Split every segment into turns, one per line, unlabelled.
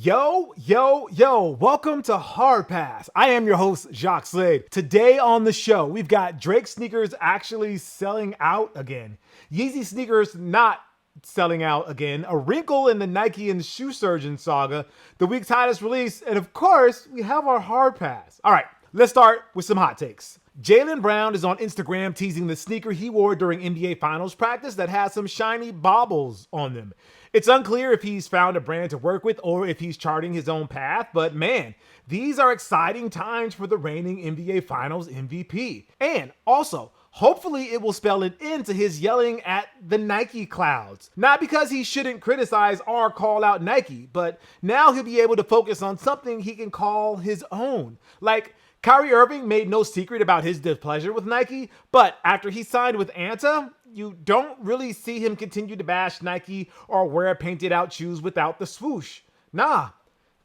Yo, welcome to Hard Pass. I am your host, Jacques Slade. Today on the show, we've got Drake sneakers actually selling out again. Yeezy sneakers not selling out again. A wrinkle in the Nike and shoe surgeon saga. The week's hottest release. And of course, we have our Hard Pass. All right, let's start with some hot takes. Jaylen Brown is on Instagram teasing the sneaker he wore during NBA Finals practice that has some shiny baubles on them. It's unclear if he's found a brand to work with or if he's charting his own path, but man, these are exciting times for the reigning NBA Finals MVP. And also, hopefully it will spell an end to his yelling at the Nike clouds. Not because he shouldn't criticize or call out Nike, but now he'll be able to focus on something he can call his own. Like, Kyrie Irving made no secret about his displeasure with Nike, but after he signed with Anta, you don't really see him continue to bash Nike or wear painted out shoes without the swoosh. Nah,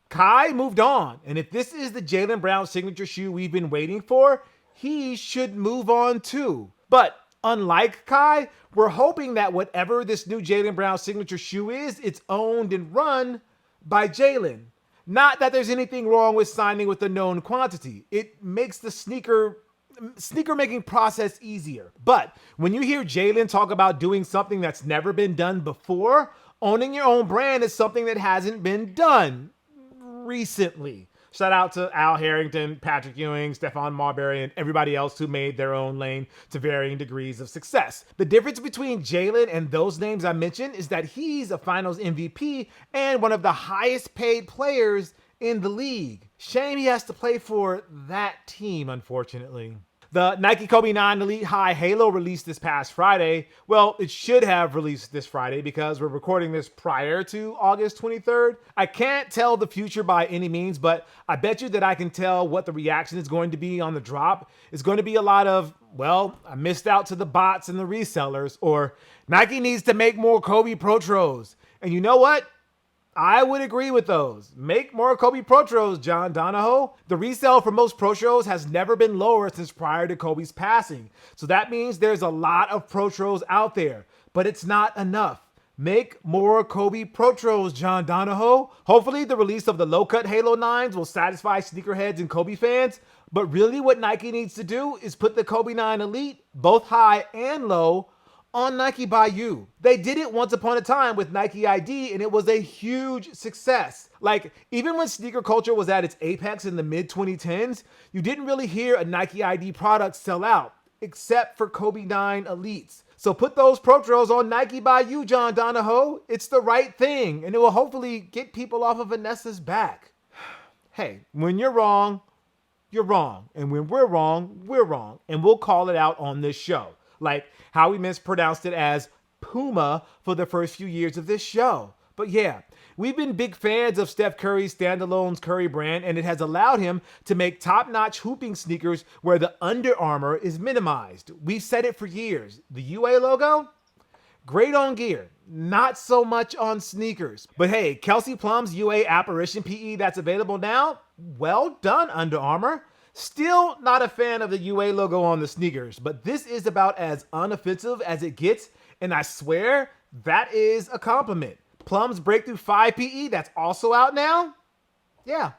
Kai moved on, and if this is the Jaylen Brown signature shoe we've been waiting for, he should move on too. But unlike Kai, we're hoping that whatever this new Jaylen Brown signature shoe is, it's owned and run by Jaylen. Not that there's anything wrong with signing with a known quantity. It makes the sneaker making process easier. But when you hear Jaylen talk about doing something that's never been done before, owning your own brand is something that hasn't been done recently. Shout out to Al Harrington, Patrick Ewing, Stephon Marbury, and everybody else who made their own lane to varying degrees of success. The difference between Jaylen and those names I mentioned is that he's a Finals MVP and one of the highest paid players in the league. Shame he has to play for that team, unfortunately. The Nike Kobe 9 Elite High Halo released this past Friday. Well, it should have released this Friday because we're recording this prior to August 23rd. I can't tell the future by any means, but I bet you that I can tell what the reaction is going to be on the drop. It's going to be a lot of, well, I missed out to the bots and the resellers, or Nike needs to make more Kobe Protros. And you know what? I would agree with those. Make more Kobe Protros, John Donahoe. The resale for most Protros has never been lower since prior to Kobe's passing. So that means there's a lot of Protros out there, but it's not enough. Make more Kobe Protros, John Donahoe. Hopefully the release of the low-cut Halo 9s will satisfy sneakerheads and Kobe fans, but really what Nike needs to do is put the Kobe 9 Elite, both high and low, on Nike by You. They did it once upon a time with Nike ID, and it was a huge success. Like, even when sneaker culture was at its apex in the mid-2010s, you didn't really hear a Nike ID product sell out, except for Kobe 9 Elites. So put those Protros on Nike by You, John Donahoe. It's the right thing, and it will hopefully get people off of Vanessa's back. Hey, when you're wrong, you're wrong. And when we're wrong, we're wrong. And we'll call it out on this show. Like how we mispronounced it as Puma for the first few years of this show. But yeah, we've been big fans of Steph Curry's standalone Curry brand, and it has allowed him to make top-notch hooping sneakers where the Under Armour is minimized. We've said it for years. The UA logo? Great on gear, not so much on sneakers. But hey, Kelsy Plum's UA Apparition PE that's available now? Well done, Under Armour. Still not a fan of the UA logo on the sneakers, but this is about as unoffensive as it gets, and I swear that is a compliment. Plum's Breakthrough 5 PE that's also out now? Yeah,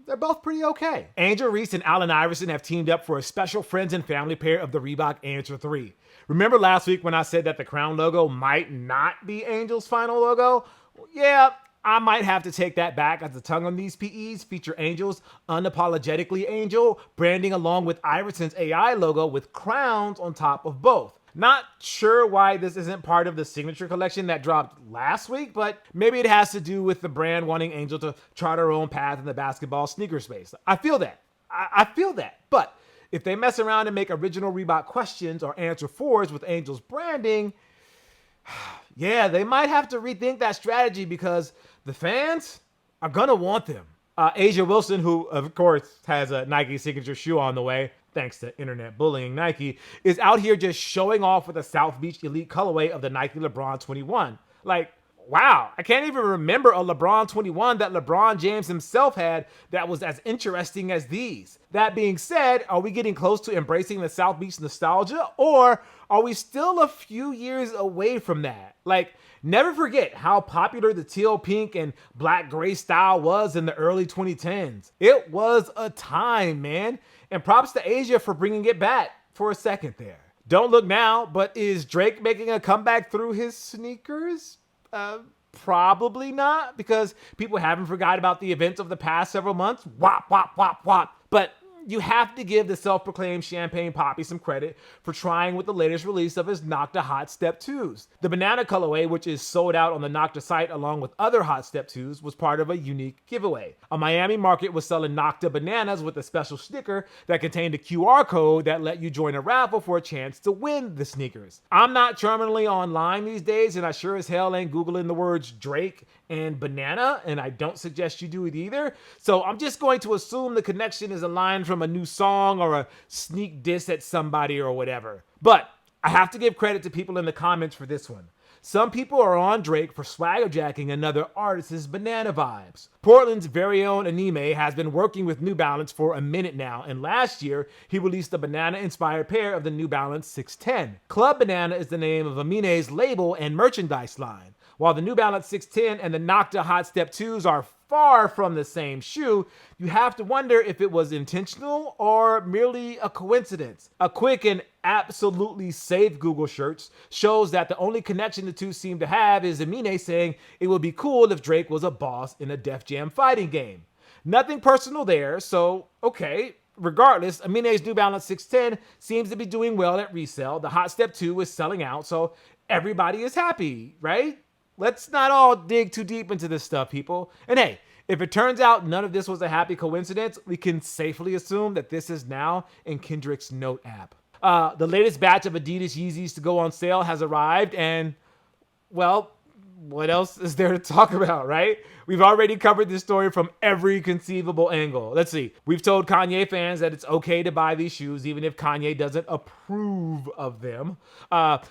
they're both pretty okay. Angel Reese and Allen Iverson have teamed up for a special friends and family pair of the Reebok Answer 3. Remember last week when I said that the crown logo might not be Angel's final logo? Yeah, I might have to take that back, as the tongue on these PEs feature Angel's Unapologetically Angel branding along with Iverson's AI logo with crowns on top of both. Not sure why this isn't part of the signature collection that dropped last week, but maybe it has to do with the brand wanting Angel to chart her own path in the basketball sneaker space. I feel that. I feel that. But if they mess around and make original Reebok questions or answer 4s with Angel's branding, yeah, they might have to rethink that strategy because the fans are going to want them. Asia Wilson, who of course has a Nike signature shoe on the way, thanks to internet bullying Nike, is out here just showing off with a South Beach Elite colorway of the Nike LeBron 21. Like, wow, I can't even remember a LeBron 21 that LeBron James himself had that was as interesting as these. That being said, are we getting close to embracing the South Beach nostalgia, or are we still a few years away from that? Like, never forget how popular the teal pink and black gray style was in the early 2010s. It was a time, man. And props to Asia for bringing it back for a second there. Don't look now, but is Drake making a comeback through his sneakers? Probably not, because people haven't forgot about the events of the past several months. Wop, wop, wop, wop. But you have to give the self-proclaimed Champagne Poppy some credit for trying with the latest release of his Nocta Hot Step 2s. The banana colorway, which is sold out on the Nocta site along with other Hot Step 2s, was part of a unique giveaway. A Miami market was selling Nocta bananas with a special sticker that contained a QR code that let you join a raffle for a chance to win the sneakers. I'm not terminally online these days, and I sure as hell ain't Googling the words Drake and banana, and I don't suggest you do it either. So I'm just going to assume the connection is a line from a new song or a sneak diss at somebody or whatever. But I have to give credit to people in the comments for this one. Some people are on Drake for swagger jacking another artist's banana vibes. Portland's very own Anime has been working with New Balance for a minute now, and last year he released a banana-inspired pair of the New Balance 610. Club Banana is the name of Amine's label and merchandise line. While the New Balance 610 and the Nocta Hot Step 2s are far from the same shoe, you have to wonder if it was intentional or merely a coincidence. A quick and absolutely safe Google search shows that the only connection the two seem to have is Amine saying it would be cool if Drake was a boss in a Def Jam fighting game. Nothing personal there, so okay. Regardless, Amine's New Balance 610 seems to be doing well at resale. The Hot Step 2 is selling out, so everybody is happy, right? Let's not all dig too deep into this stuff, people. And hey, if it turns out none of this was a happy coincidence, we can safely assume that this is now in Kendrick's Note app. The latest batch of Adidas Yeezys to go on sale has arrived, and, well, what else is there to talk about, right? We've already covered this story from every conceivable angle. Let's see. We've told Kanye fans that it's okay to buy these shoes even if Kanye doesn't approve of them.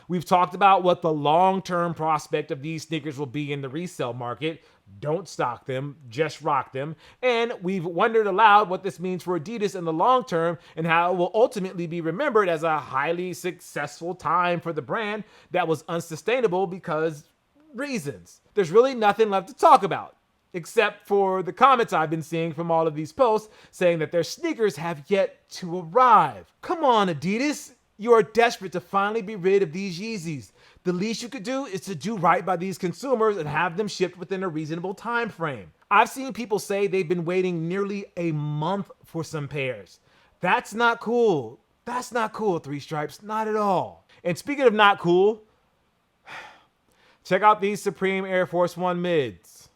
We've talked about what the long-term prospect of these sneakers will be in the resale market. Don't stock them, just rock them. And we've wondered aloud what this means for Adidas in the long term and how it will ultimately be remembered as a highly successful time for the brand that was unsustainable because reasons. There's really nothing left to talk about, except for the comments I've been seeing from all of these posts saying that their sneakers have yet to arrive. Come on, Adidas. You are desperate to finally be rid of these Yeezys. The least you could do is to do right by these consumers and have them shipped within a reasonable time frame. I've seen people say they've been waiting nearly a month for some pairs. That's not cool. That's not cool, Three Stripes. Not at all. And speaking of not cool, check out these Supreme Air Force One mids.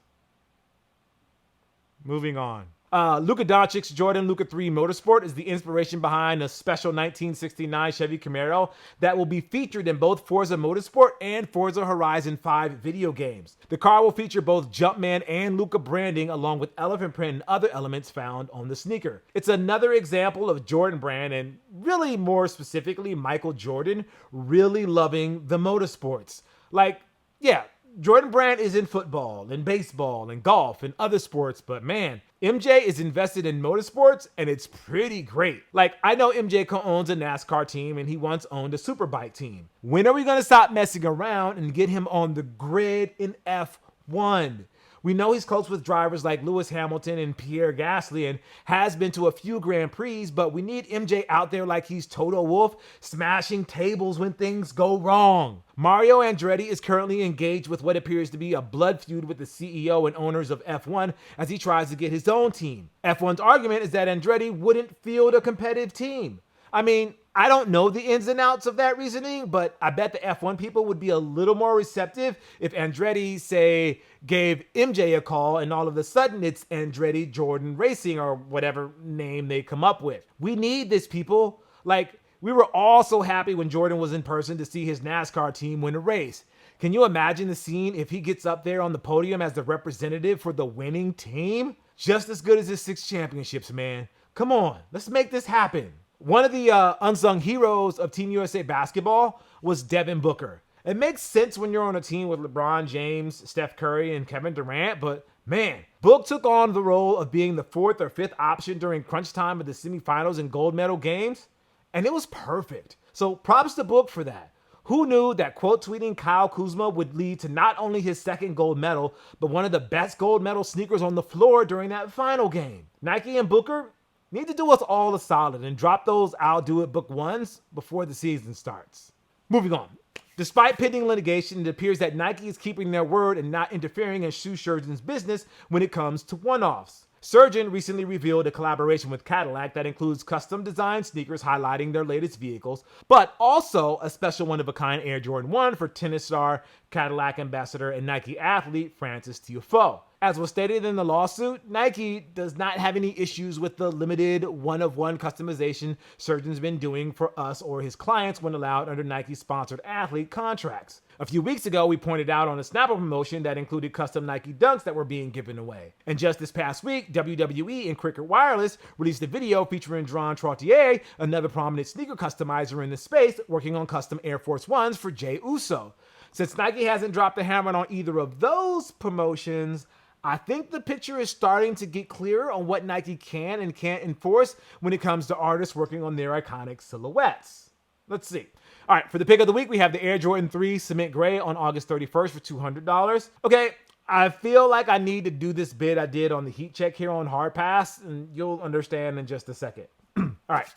Moving on. Luka Doncic's Jordan Luka 3 Motorsport is the inspiration behind a special 1969 Chevy Camaro that will be featured in both Forza Motorsport and Forza Horizon 5 video games. The car will feature both Jumpman and Luka branding along with elephant print and other elements found on the sneaker. It's another example of Jordan Brand, and really more specifically Michael Jordan, really loving the motorsports. Like, yeah, Jordan Brand is in football and baseball and golf and other sports, but man, MJ is invested in motorsports and it's pretty great. Like, I know MJ co-owns a NASCAR team and he once owned a Superbike team. When are we going to stop messing around and get him on the grid in F1? We know he's close with drivers like Lewis Hamilton and Pierre Gasly and has been to a few Grand Prix, but we need MJ out there like he's Toto Wolff, smashing tables when things go wrong. Mario Andretti is currently engaged with what appears to be a blood feud with the CEO and owners of F1 as he tries to get his own team. F1's argument is that Andretti wouldn't field a competitive team. I mean, I don't know the ins and outs of that reasoning, but I bet the F1 people would be a little more receptive if Andretti, say, gave MJ a call and all of a sudden it's Andretti Jordan Racing or whatever name they come up with. We need this, people. Like, we were all so happy when Jordan was in person to see his NASCAR team win a race. Can you imagine the scene if he gets up there on the podium as the representative for the winning team? Just as good as his 6 championships, man. Come on, let's make this happen. One of the unsung heroes of Team USA basketball was Devin Booker. It makes sense when you're on a team with LeBron James, Steph Curry, and Kevin Durant, but man, Book took on the role of being the fourth or fifth option during crunch time of the semifinals and gold medal games, and it was perfect. So props to Book for that. Who knew that quote tweeting Kyle Kuzma would lead to not only his second gold medal, but one of the best gold medal sneakers on the floor during that final game? Nike and Booker need to do us all a solid and drop those I'll do it Book ones before the season starts. Moving on. Despite pending litigation, it appears that Nike is keeping their word and not interfering in shoe surgeons' business when it comes to one-offs. Surgeon recently revealed a collaboration with Cadillac that includes custom-designed sneakers highlighting their latest vehicles, but also a special one-of-a-kind Air Jordan 1 for tennis star, Cadillac ambassador, and Nike athlete Frances Tiafoe. As was stated in the lawsuit, Nike does not have any issues with the limited one-of-one customization Surgeon's been doing for us or his clients when allowed under Nike-sponsored athlete contracts. A few weeks ago, we pointed out on a Snapper promotion that included custom Nike Dunks that were being given away. And just this past week, WWE and Cricket Wireless released a video featuring Dron Trottier, another prominent sneaker customizer in the space, working on custom Air Force Ones for Jey Uso. Since Nike hasn't dropped the hammer on either of those promotions, I think the picture is starting to get clearer on what Nike can and can't enforce when it comes to artists working on their iconic silhouettes. Let's see. All right, for the pick of the week, we have the Air Jordan 3 Cement Gray on August 31st for $200. Okay, I feel like I need to do this bid I did on the heat check here on Hard Pass, and you'll understand in just a second. All right.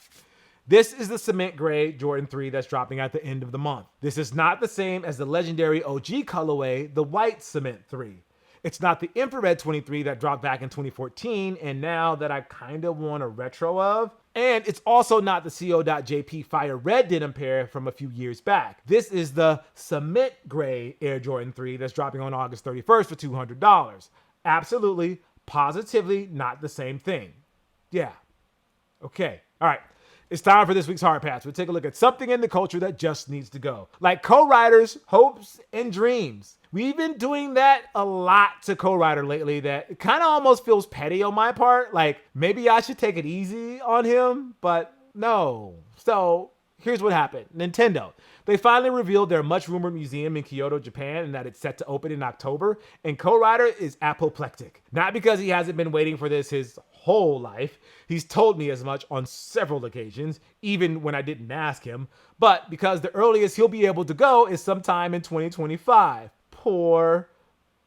This is the Cement Gray Jordan 3 that's dropping at the end of the month. This is not the same as the legendary OG colorway, the White Cement 3. It's not the Infrared 23 that dropped back in 2014, and now that I kind of want a retro of. And it's also not the CO.JP Fire Red denim pair from a few years back. This is the Cement Gray Air Jordan 3 that's dropping on August 31st for $200. Absolutely, positively not the same thing. Yeah. Okay. All right. It's time for this week's Hard Pass. We'll take a look at something in the culture that just needs to go. Like co-writers, hopes, and dreams. We've been doing that a lot to co-writer lately that kind of almost feels petty on my part. Like, maybe I should take it easy on him, but no. So, here's what happened. Nintendo. They finally revealed their much-rumored museum in Kyoto, Japan, and that it's set to open in October. And co-writer is apoplectic. Not because he hasn't been waiting for this his whole life. He's told me as much on several occasions, even when I didn't ask him. But because the earliest he'll be able to go is sometime in 2025. Poor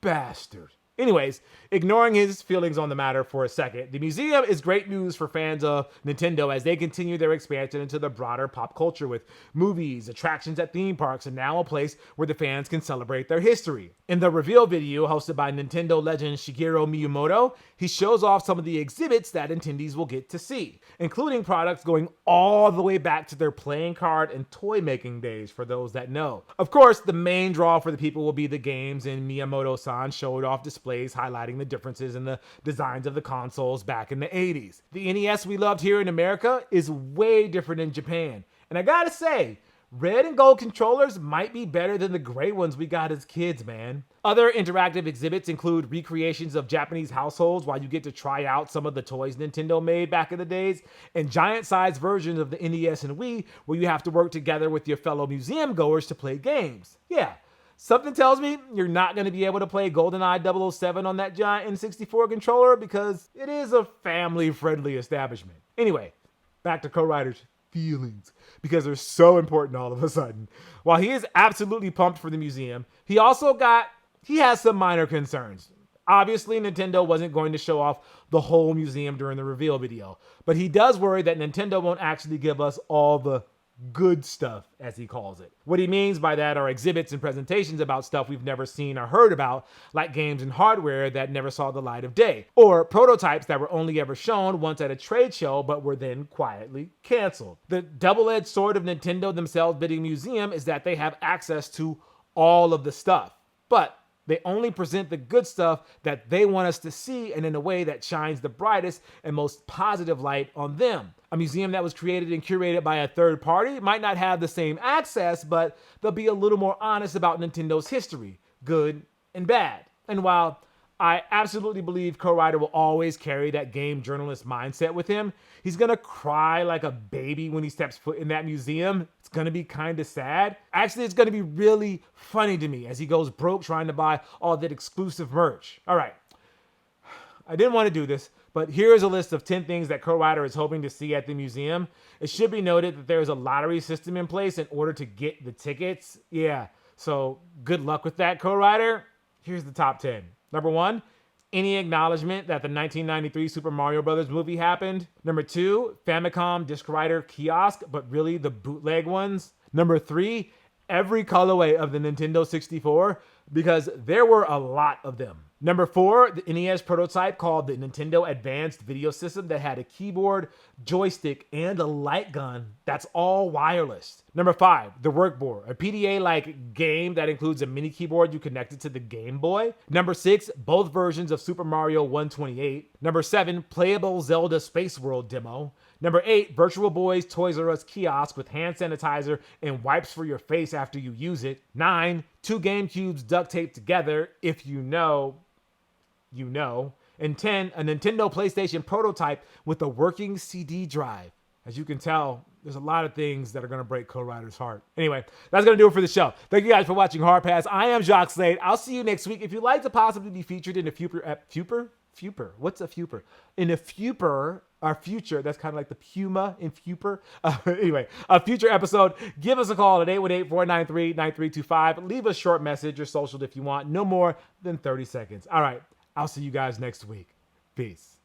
bastard. Anyways, ignoring his feelings on the matter for a second, the museum is great news for fans of Nintendo as they continue their expansion into the broader pop culture with movies, attractions at theme parks, and now a place where the fans can celebrate their history. In the reveal video hosted by Nintendo legend Shigeru Miyamoto, he shows off some of the exhibits that attendees will get to see, including products going all the way back to their playing card and toy making days for those that know. Of course, the main draw for the people will be the games, and Miyamoto-san showed off displays highlighting the differences in the designs of the consoles back in the 80s. The NES we loved here in America is way different in Japan. And I gotta say, red and gold controllers might be better than the gray ones we got as kids, man. Other interactive exhibits include recreations of Japanese households while you get to try out some of the toys Nintendo made back in the days, and giant-sized versions of the NES and Wii where you have to work together with your fellow museum goers to play games. Yeah. Something tells me you're not going to be able to play GoldenEye 007 on that giant N64 controller because it is a family-friendly establishment. Anyway, back to co-writers' feelings because they're so important all of a sudden. While he is absolutely pumped for the museum, he has some minor concerns. Obviously, Nintendo wasn't going to show off the whole museum during the reveal video, but he does worry that Nintendo won't actually give us all the good stuff, as he calls it. What he means by that are exhibits and presentations about stuff we've never seen or heard about, like games and hardware that never saw the light of day, or prototypes that were only ever shown once at a trade show but were then quietly canceled. The double-edged sword of Nintendo themselves bidding museum is that they have access to all of the stuff, but they only present the good stuff that they want us to see and in a way that shines the brightest and most positive light on them. A museum that was created and curated by a third party might not have the same access, but they'll be a little more honest about Nintendo's history, good and bad. And while I absolutely believe co-writer will always carry that game journalist mindset with him. He's gonna cry like a baby when he steps foot in that museum. It's gonna be kind of sad. Actually, it's gonna be really funny to me as he goes broke trying to buy all that exclusive merch. All right, I didn't want to do this, but here's a list of 10 things that co-writer is hoping to see at the museum. It should be noted that there's a lottery system in place in order to get the tickets. Yeah, so good luck with that, co-writer. Here's the top 10. Number 1, any acknowledgement that the 1993 Super Mario Bros. Movie happened. Number 2, Famicom disc writer kiosk, but really the bootleg ones. Number 3, every colorway of the Nintendo 64, because there were a lot of them. Number 4, the NES prototype called the Nintendo Advanced Video System that had a keyboard, joystick, and a light gun that's all wireless. Number 5, the Workboard, a PDA-like game that includes a mini keyboard you connected to the Game Boy. Number 6, both versions of Super Mario 128. Number 7, playable Zelda Space World demo. Number 8, Virtual Boy's Toys R Us kiosk with hand sanitizer and wipes for your face after you use it. 9, 2 GameCubes duct taped together, if you know, you know. And 10, a Nintendo PlayStation prototype with a working CD drive. As you can tell, there's a lot of things that are going to break co-writer's heart. Anyway, that's going to do it for the show. Thank you guys for watching Hard Pass. I am Jacques Slade. I'll see you next week. If you'd like to possibly be featured in a What's a fuper? In a future, that's kind of like the Puma in fuper. Anyway, a future episode, give us a call at 818-493-9325. Leave a short message or social if you want. No more than 30 seconds. All right, I'll see you guys next week. Peace.